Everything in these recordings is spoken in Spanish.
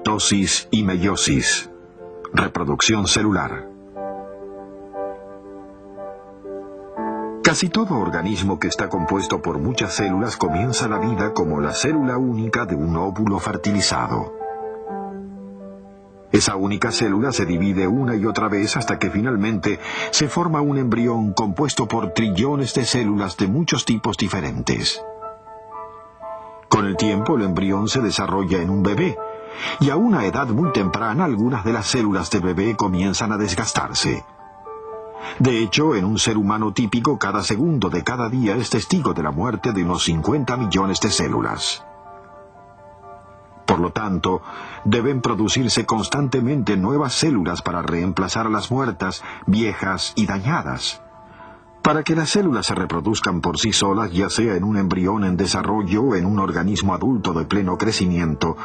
Mitosis y meiosis. Reproducción celular. Casi todo organismo que está compuesto por muchas células comienza la vida como la célula única de un óvulo fertilizado. Esa única célula se divide una y otra vez hasta que finalmente se forma un embrión compuesto por trillones de células de muchos tipos diferentes. Con el tiempo el embrión se desarrolla en un bebé, y a una edad muy temprana algunas de las células del bebé comienzan a desgastarse. De hecho, en un ser humano típico, cada segundo de cada día es testigo de la muerte de unos 50 millones de células. Por lo tanto, deben producirse constantemente nuevas células para reemplazar a las muertas, viejas y dañadas. Para que las células se reproduzcan por sí solas, ya sea en un embrión en desarrollo o en un organismo adulto de pleno crecimiento,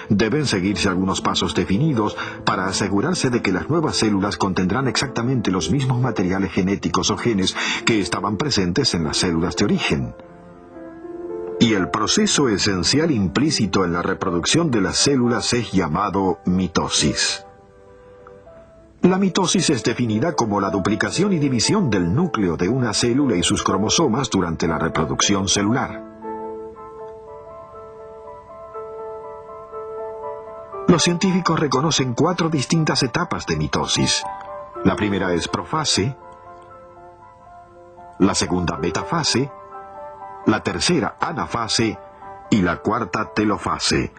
deben seguirse algunos pasos definidos para asegurarse de que las nuevas células contendrán exactamente los mismos materiales genéticos o genes que estaban presentes en las células de origen. Y el proceso esencial implícito en la reproducción de las células es llamado mitosis. La mitosis es definida como la duplicación y división del núcleo de una célula y sus cromosomas durante la reproducción celular. Los científicos reconocen 4 distintas etapas de mitosis. La primera es profase, la segunda metafase, la tercera anafase y la cuarta telofase.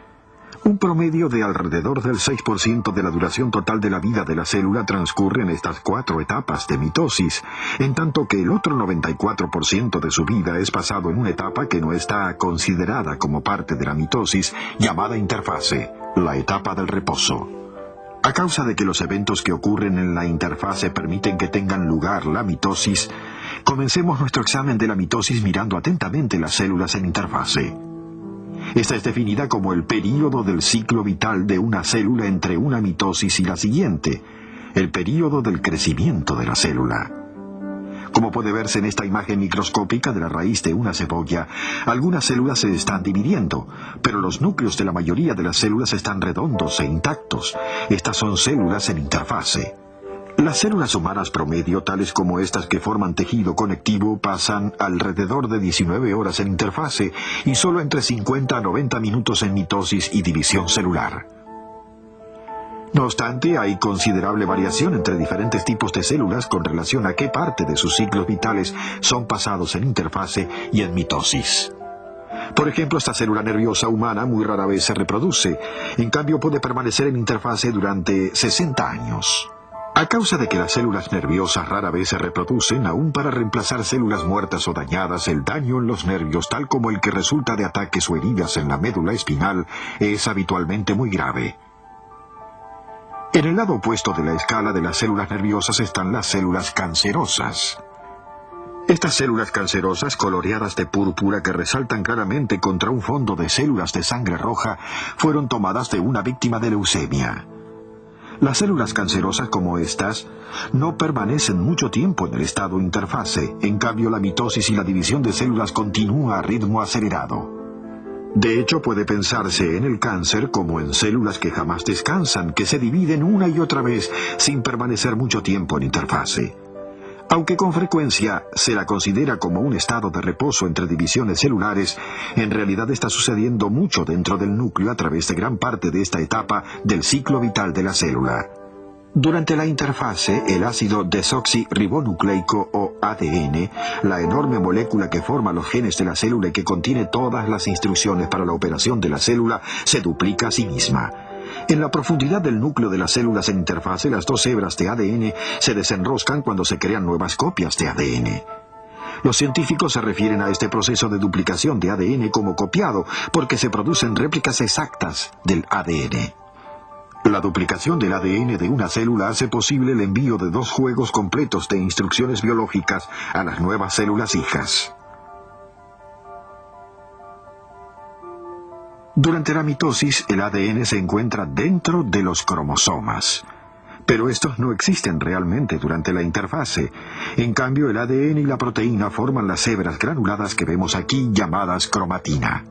Un promedio de alrededor del 6% de la duración total de la vida de la célula transcurre en estas 4 etapas de mitosis, en tanto que el otro 94% de su vida es pasado en una etapa que no está considerada como parte de la mitosis, llamada interfase, la etapa del reposo. A causa de que los eventos que ocurren en la interfase permiten que tengan lugar la mitosis, comencemos nuestro examen de la mitosis mirando atentamente las células en interfase. Esta es definida como el período del ciclo vital de una célula entre una mitosis y la siguiente, el período del crecimiento de la célula. Como puede verse en esta imagen microscópica de la raíz de una cebolla, algunas células se están dividiendo, pero los núcleos de la mayoría de las células están redondos e intactos. Estas son células en interfase. Las células humanas promedio, tales como estas que forman tejido conectivo, pasan alrededor de 19 horas en interfase y solo entre 50 a 90 minutos en mitosis y división celular. No obstante, hay considerable variación entre diferentes tipos de células con relación a qué parte de sus ciclos vitales son pasados en interfase y en mitosis. Por ejemplo, esta célula nerviosa humana muy rara vez se reproduce, en cambio puede permanecer en interfase durante 60 años. A causa de que las células nerviosas rara vez se reproducen, aún para reemplazar células muertas o dañadas, el daño en los nervios, tal como el que resulta de ataques o heridas en la médula espinal, es habitualmente muy grave. En el lado opuesto de la escala de las células nerviosas están las células cancerosas. Estas células cancerosas, coloreadas de púrpura que resaltan claramente contra un fondo de células de sangre roja, fueron tomadas de una víctima de leucemia. Las células cancerosas como estas no permanecen mucho tiempo en el estado interfase, en cambio la mitosis y la división de células continúa a ritmo acelerado. De hecho, puede pensarse en el cáncer como en células que jamás descansan, que se dividen una y otra vez sin permanecer mucho tiempo en interfase. Aunque con frecuencia se la considera como un estado de reposo entre divisiones celulares, en realidad está sucediendo mucho dentro del núcleo a través de gran parte de esta etapa del ciclo vital de la célula. Durante la interfase, el ácido desoxirribonucleico o ADN, la enorme molécula que forma los genes de la célula y que contiene todas las instrucciones para la operación de la célula, se duplica a sí misma. En la profundidad del núcleo de las células en interfase, las 2 hebras de ADN se desenroscan cuando se crean nuevas copias de ADN. Los científicos se refieren a este proceso de duplicación de ADN como copiado, porque se producen réplicas exactas del ADN. La duplicación del ADN de una célula hace posible el envío de 2 juegos completos de instrucciones biológicas a las nuevas células hijas. Durante la mitosis, el ADN se encuentra dentro de los cromosomas. Pero estos no existen realmente durante la interfase. En cambio, el ADN y la proteína forman las hebras granuladas que vemos aquí, llamadas cromatina.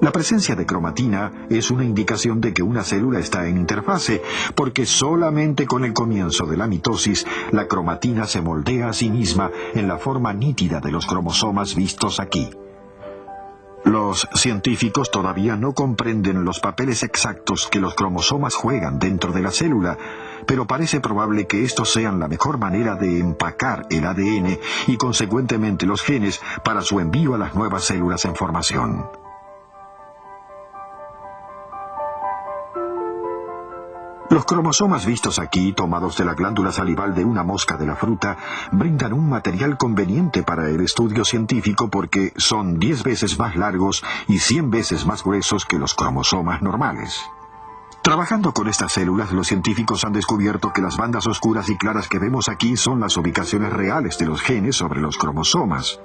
La presencia de cromatina es una indicación de que una célula está en interfase, porque solamente con el comienzo de la mitosis, la cromatina se moldea a sí misma en la forma nítida de los cromosomas vistos aquí. Los científicos todavía no comprenden los papeles exactos que los cromosomas juegan dentro de la célula, pero parece probable que estos sean la mejor manera de empacar el ADN y consecuentemente los genes para su envío a las nuevas células en formación. Los cromosomas vistos aquí, tomados de la glándula salival de una mosca de la fruta, brindan un material conveniente para el estudio científico porque son 10 veces más largos y 100 veces más gruesos que los cromosomas normales. Trabajando con estas células, los científicos han descubierto que las bandas oscuras y claras que vemos aquí son las ubicaciones reales de los genes sobre los cromosomas.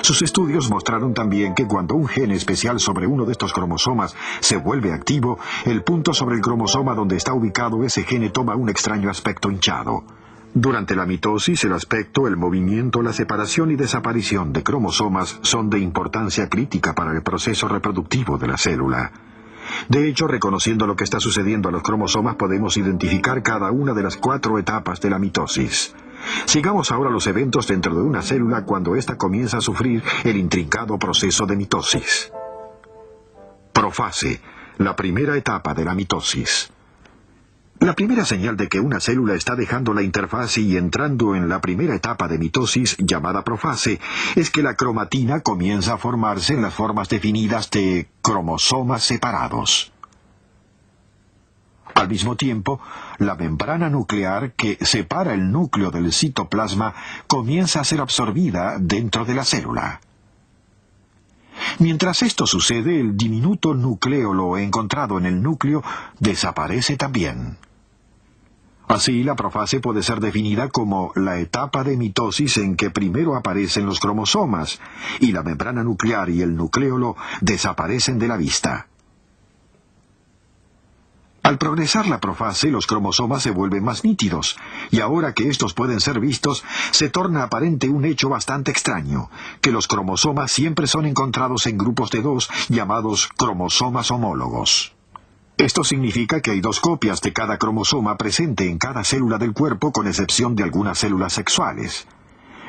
Sus estudios mostraron también que cuando un gen especial sobre uno de estos cromosomas se vuelve activo, el punto sobre el cromosoma donde está ubicado ese gen toma un extraño aspecto hinchado. Durante la mitosis, el aspecto, el movimiento, la separación y desaparición de cromosomas son de importancia crítica para el proceso reproductivo de la célula. De hecho, reconociendo lo que está sucediendo a los cromosomas, podemos identificar cada una de las 4 etapas de la mitosis. Sigamos ahora los eventos dentro de una célula cuando ésta comienza a sufrir el intrincado proceso de mitosis. Profase, la primera etapa de la mitosis. La primera señal de que una célula está dejando la interfase y entrando en la primera etapa de mitosis, llamada profase, es que la cromatina comienza a formarse en las formas definidas de cromosomas separados. Al mismo tiempo, la membrana nuclear que separa el núcleo del citoplasma comienza a ser absorbida dentro de la célula. Mientras esto sucede, el diminuto nucleolo encontrado en el núcleo desaparece también. Así, la profase puede ser definida como la etapa de mitosis en que primero aparecen los cromosomas y la membrana nuclear y el nucleolo desaparecen de la vista. Al progresar la profase, los cromosomas se vuelven más nítidos, y ahora que estos pueden ser vistos, se torna aparente un hecho bastante extraño, que los cromosomas siempre son encontrados en grupos de 2, llamados cromosomas homólogos. Esto significa que hay 2 copias de cada cromosoma presente en cada célula del cuerpo, con excepción de algunas células sexuales.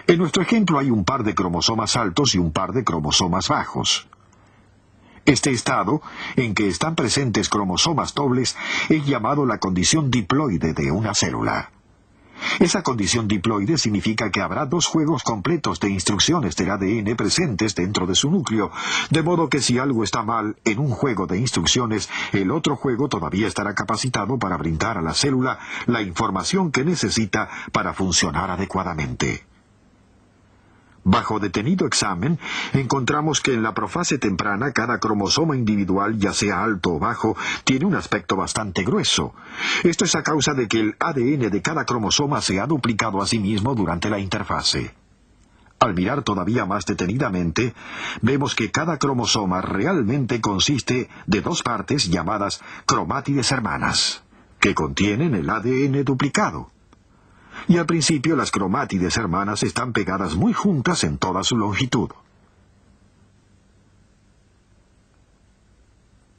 En nuestro ejemplo hay un par de cromosomas altos y un par de cromosomas bajos. Este estado, en que están presentes cromosomas dobles, es llamado la condición diploide de una célula. Esa condición diploide significa que habrá 2 juegos completos de instrucciones del ADN presentes dentro de su núcleo, de modo que si algo está mal en un juego de instrucciones, el otro juego todavía estará capacitado para brindar a la célula la información que necesita para funcionar adecuadamente. Bajo detenido examen, encontramos que en la profase temprana cada cromosoma individual, ya sea alto o bajo, tiene un aspecto bastante grueso. Esto es a causa de que el ADN de cada cromosoma se ha duplicado a sí mismo durante la interfase. Al mirar todavía más detenidamente, vemos que cada cromosoma realmente consiste de 2 partes llamadas cromátides hermanas, que contienen el ADN duplicado. Y al principio las cromátides hermanas están pegadas muy juntas en toda su longitud.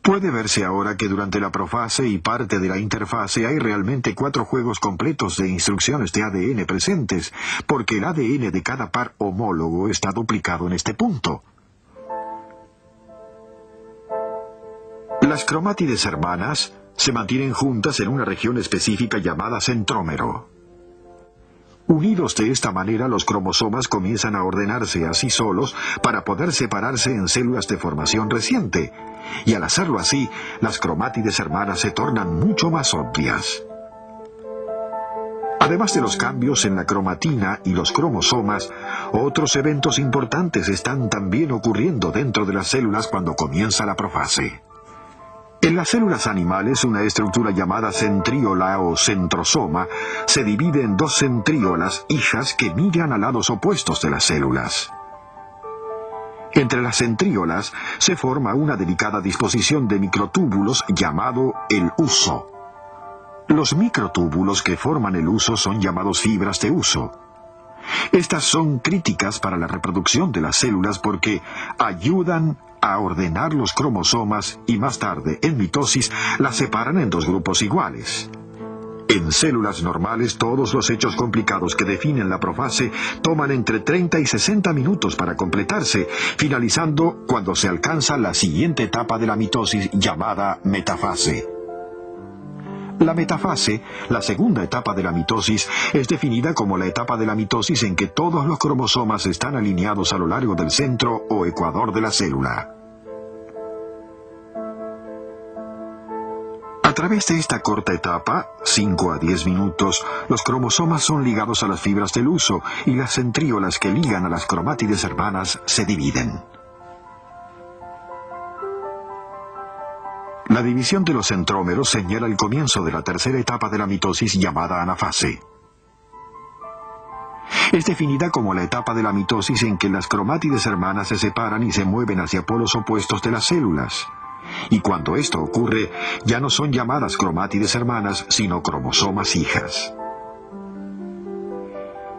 Puede verse ahora que durante la profase y parte de la interfase hay realmente 4 juegos completos de instrucciones de ADN presentes, porque el ADN de cada par homólogo está duplicado en este punto. Las cromátides hermanas se mantienen juntas en una región específica llamada centrómero. Unidos de esta manera, los cromosomas comienzan a ordenarse así solos para poder separarse en células de formación reciente, y al hacerlo así, las cromátides hermanas se tornan mucho más obvias. Además de los cambios en la cromatina y los cromosomas, otros eventos importantes están también ocurriendo dentro de las células cuando comienza la profase. En las células animales, una estructura llamada centríola o centrosoma se divide en 2 centríolas hijas que migran a lados opuestos de las células. Entre las centríolas se forma una delicada disposición de microtúbulos llamado el huso. Los microtúbulos que forman el huso son llamados fibras de huso. Estas son críticas para la reproducción de las células porque ayudan a ordenar los cromosomas y más tarde, en mitosis, las separan en dos grupos iguales. En células normales, todos los hechos complicados que definen la profase toman entre 30 y 60 minutos para completarse, finalizando cuando se alcanza la siguiente etapa de la mitosis llamada metafase. La metafase, la segunda etapa de la mitosis, es definida como la etapa de la mitosis en que todos los cromosomas están alineados a lo largo del centro o ecuador de la célula. A través de esta corta etapa, 5 a 10 minutos, los cromosomas son ligados a las fibras del huso y las centríolas que ligan a las cromátides hermanas se dividen. La división de los centrómeros señala el comienzo de la tercera etapa de la mitosis llamada anafase. Es definida como la etapa de la mitosis en que las cromátides hermanas se separan y se mueven hacia polos opuestos de las células. Y cuando esto ocurre, ya no son llamadas cromátides hermanas, sino cromosomas hijas.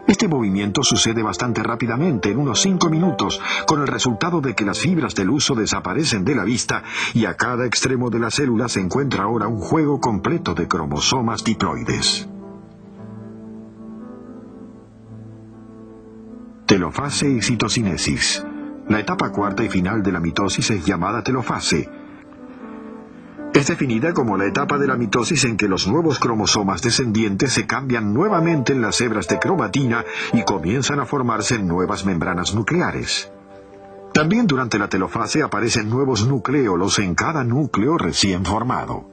Este movimiento sucede bastante rápidamente, en unos 5 minutos, con el resultado de que las fibras del huso desaparecen de la vista y a cada extremo de la célula se encuentra ahora un juego completo de cromosomas diploides. Telofase y citocinesis. La etapa cuarta y final de la mitosis es llamada telofase. Es definida como la etapa de la mitosis en que los nuevos cromosomas descendientes se cambian nuevamente en las hebras de cromatina y comienzan a formarse nuevas membranas nucleares. También durante la telofase aparecen nuevos nucleolos en cada núcleo recién formado.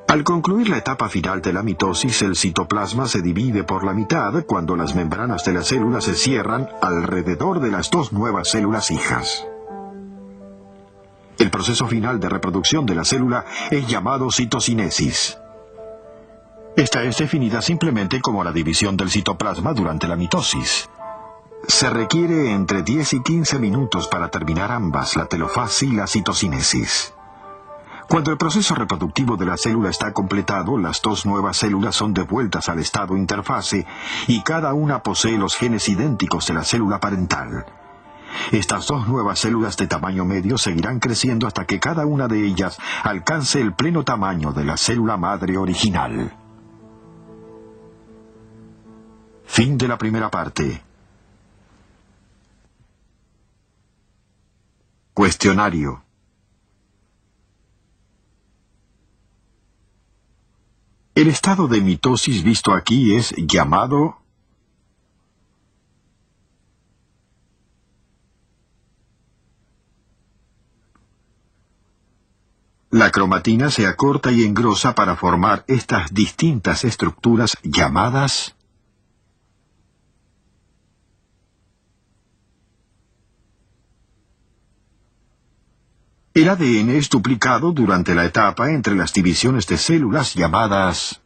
Al concluir la etapa final de la mitosis, el citoplasma se divide por la mitad cuando las membranas de la célula se cierran alrededor de las dos nuevas células hijas. El proceso final de reproducción de la célula es llamado citocinesis. Esta es definida simplemente como la división del citoplasma durante la mitosis. Se requiere entre 10 y 15 minutos para terminar ambas, la telofase y la citocinesis. Cuando el proceso reproductivo de la célula está completado, las dos nuevas células son devueltas al estado interfase y cada una posee los genes idénticos de la célula parental. Estas dos nuevas células de tamaño medio seguirán creciendo hasta que cada una de ellas alcance el pleno tamaño de la célula madre original. Fin de la primera parte. Cuestionario. El estado de mitosis visto aquí es llamado... La cromatina se acorta y engrosa para formar estas distintas estructuras llamadas... El ADN es duplicado durante la etapa entre las divisiones de células llamadas...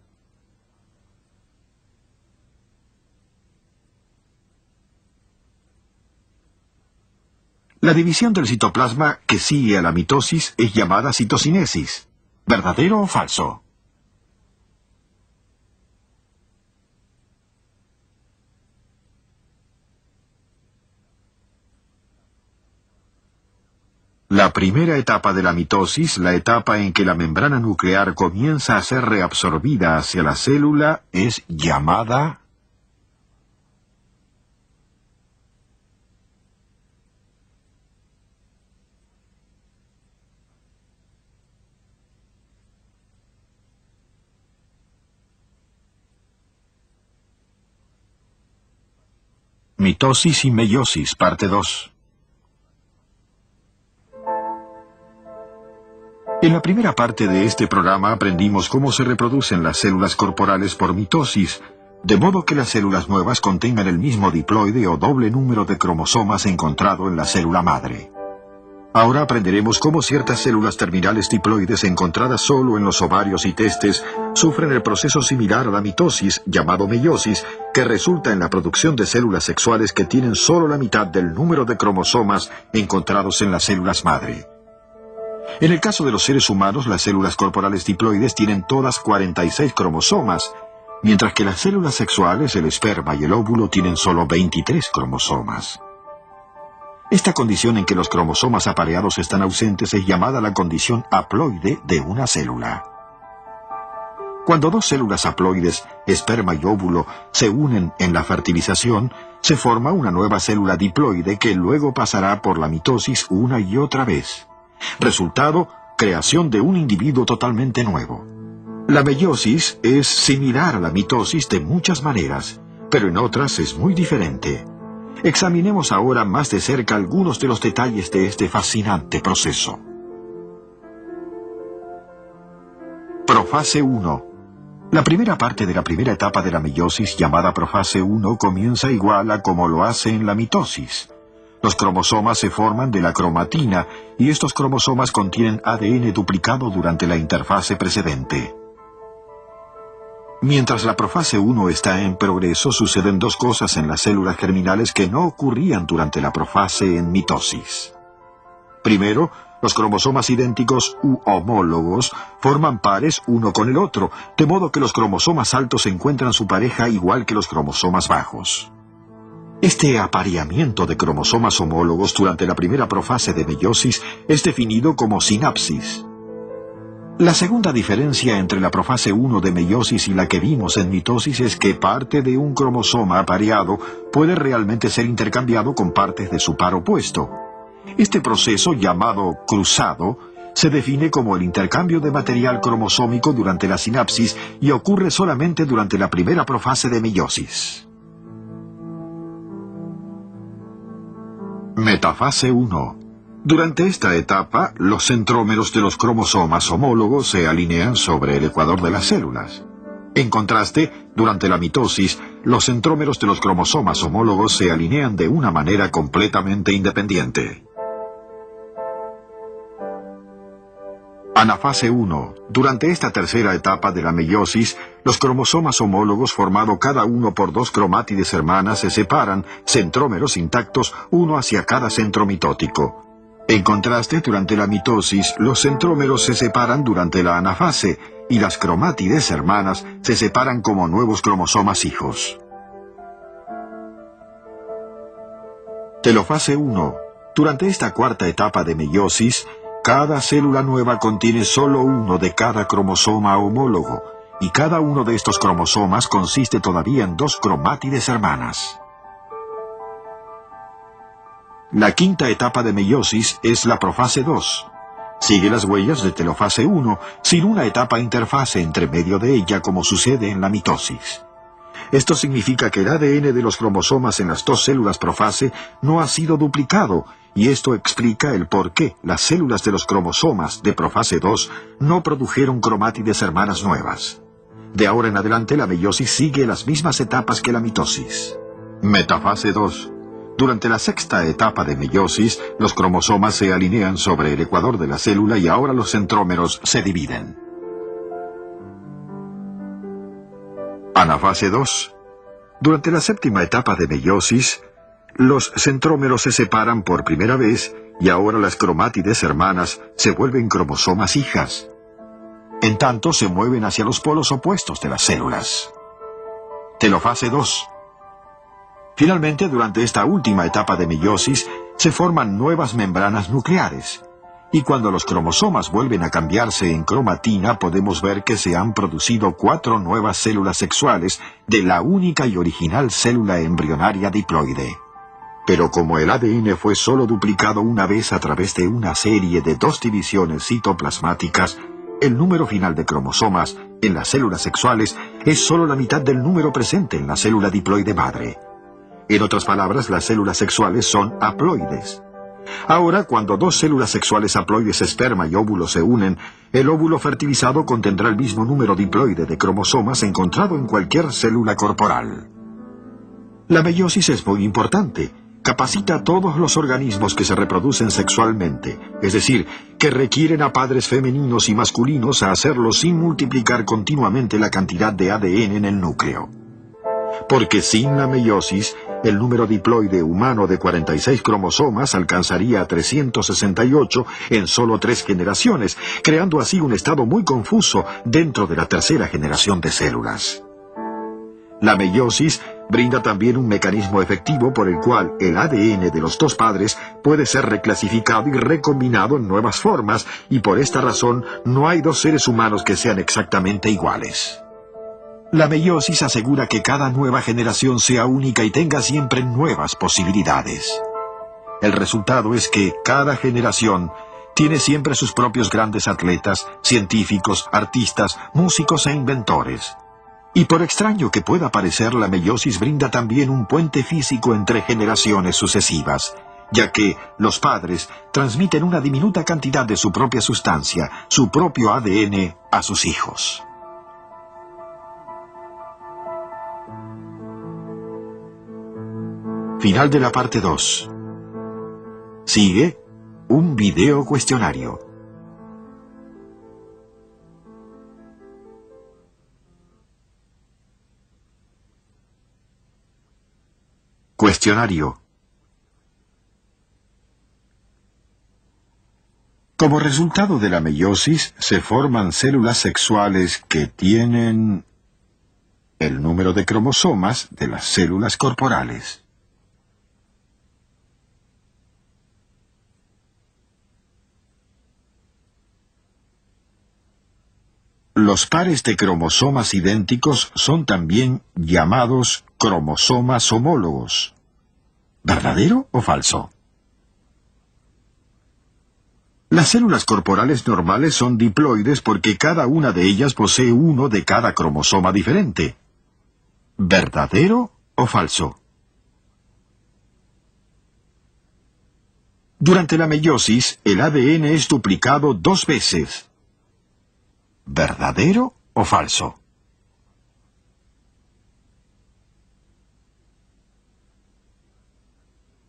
La división del citoplasma que sigue a la mitosis es llamada citocinesis. ¿Verdadero o falso? La primera etapa de la mitosis, la etapa en que la membrana nuclear comienza a ser reabsorbida hacia la célula, es llamada... Mitosis y meiosis, parte 2. En la primera parte de este programa aprendimos cómo se reproducen las células corporales por mitosis, de modo que las células nuevas contengan el mismo diploide o doble número de cromosomas encontrado en la célula madre. Ahora aprenderemos cómo ciertas células terminales diploides encontradas solo en los ovarios y testes sufren el proceso similar a la mitosis, llamado meiosis, que resulta en la producción de células sexuales que tienen solo la mitad del número de cromosomas encontrados en las células madre. En el caso de los seres humanos, las células corporales diploides tienen todas 46 cromosomas, mientras que las células sexuales, el esperma y el óvulo, tienen solo 23 cromosomas. Esta condición en que los cromosomas apareados están ausentes es llamada la condición haploide de una célula. Cuando dos células haploides, esperma y óvulo, se unen en la fertilización, se forma una nueva célula diploide que luego pasará por la mitosis una y otra vez. Resultado, creación de un individuo totalmente nuevo. La meiosis es similar a la mitosis de muchas maneras, pero en otras es muy diferente. Examinemos ahora más de cerca algunos de los detalles de este fascinante proceso. Profase 1. La primera parte de la primera etapa de la meiosis, llamada profase 1, comienza igual a como lo hace en la mitosis. Los cromosomas se forman de la cromatina y estos cromosomas contienen ADN duplicado durante la interfase precedente. Mientras la profase 1 está en progreso, suceden dos cosas en las células germinales que no ocurrían durante la profase en mitosis. Primero, los cromosomas idénticos u homólogos forman pares uno con el otro, de modo que los cromosomas altos encuentran su pareja igual que los cromosomas bajos. Este apareamiento de cromosomas homólogos durante la primera profase de meiosis es definido como sinapsis. La segunda diferencia entre la profase 1 de meiosis y la que vimos en mitosis es que parte de un cromosoma apareado puede realmente ser intercambiado con partes de su par opuesto. Este proceso, llamado cruzado, se define como el intercambio de material cromosómico durante la sinapsis y ocurre solamente durante la primera profase de meiosis. Metafase 1. Durante esta etapa, los centrómeros de los cromosomas homólogos se alinean sobre el ecuador de las células. En contraste, durante la mitosis, los centrómeros de los cromosomas homólogos se alinean de una manera completamente independiente. Anafase 1. Durante esta tercera etapa de la meiosis, los cromosomas homólogos formado cada uno por dos cromátides hermanas se separan, centrómeros intactos, uno hacia cada centro mitótico. En contraste, durante la mitosis, los centrómeros se separan durante la anafase y las cromátides hermanas se separan como nuevos cromosomas hijos. Telofase 1. Durante esta cuarta etapa de meiosis, cada célula nueva contiene solo uno de cada cromosoma homólogo, y cada uno de estos cromosomas consiste todavía en dos cromátides hermanas. La quinta etapa de meiosis es la profase 2. Sigue las huellas de telofase 1, sin una etapa interfase entre medio de ella como sucede en la mitosis. Esto significa que el ADN de los cromosomas en las dos células profase no ha sido duplicado, y esto explica el por qué las células de los cromosomas de profase 2 no produjeron cromátides hermanas nuevas. De ahora en adelante la meiosis sigue las mismas etapas que la mitosis. Metafase 2. Durante la sexta etapa de meiosis, los cromosomas se alinean sobre el ecuador de la célula y ahora los centrómeros se dividen. Anafase 2. Durante la séptima etapa de meiosis, los centrómeros se separan por primera vez y ahora las cromátides hermanas se vuelven cromosomas hijas. En tanto, se mueven hacia los polos opuestos de las células. Telofase 2. Finalmente, durante esta última etapa de meiosis, se forman nuevas membranas nucleares. Y cuando los cromosomas vuelven a cambiarse en cromatina, podemos ver que se han producido 4 nuevas células sexuales de la única y original célula embrionaria diploide. Pero como el ADN fue solo duplicado una vez a través de una serie de 2 divisiones citoplasmáticas, el número final de cromosomas en las células sexuales es solo la mitad del número presente en la célula diploide madre. En otras palabras, las células sexuales son haploides. Ahora, cuando 2 células sexuales haploides esperma y óvulo se unen, el óvulo fertilizado contendrá el mismo número diploide de cromosomas encontrado en cualquier célula corporal. La meiosis es muy importante. Capacita a todos los organismos que se reproducen sexualmente, es decir, que requieren a padres femeninos y masculinos a hacerlo sin multiplicar continuamente la cantidad de ADN en el núcleo. Porque sin la meiosis, el número diploide humano de 46 cromosomas alcanzaría a 368 en solo 3 generaciones, creando así un estado muy confuso dentro de la tercera generación de células. La meiosis brinda también un mecanismo efectivo por el cual el ADN de los dos padres puede ser reclasificado y recombinado en nuevas formas, y por esta razón no hay dos seres humanos que sean exactamente iguales. La meiosis asegura que cada nueva generación sea única y tenga siempre nuevas posibilidades. El resultado es que cada generación tiene siempre sus propios grandes atletas, científicos, artistas, músicos e inventores. Y por extraño que pueda parecer, la meiosis brinda también un puente físico entre generaciones sucesivas, ya que los padres transmiten una diminuta cantidad de su propia sustancia, su propio ADN, a sus hijos. Final de la parte 2. Sigue un video cuestionario. Cuestionario. Como resultado de la meiosis, se forman células sexuales que tienen el número de cromosomas de las células corporales. Los pares de cromosomas idénticos son también llamados cromosomas homólogos. ¿Verdadero o falso? Las células corporales normales son diploides porque cada una de ellas posee uno de cada cromosoma diferente. ¿Verdadero o falso? Durante la meiosis, el ADN es duplicado 2 veces. ¿Verdadero o falso?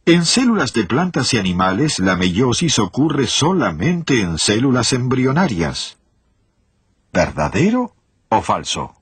En células de plantas y animales, la meiosis ocurre solamente en células embrionarias. ¿Verdadero o falso?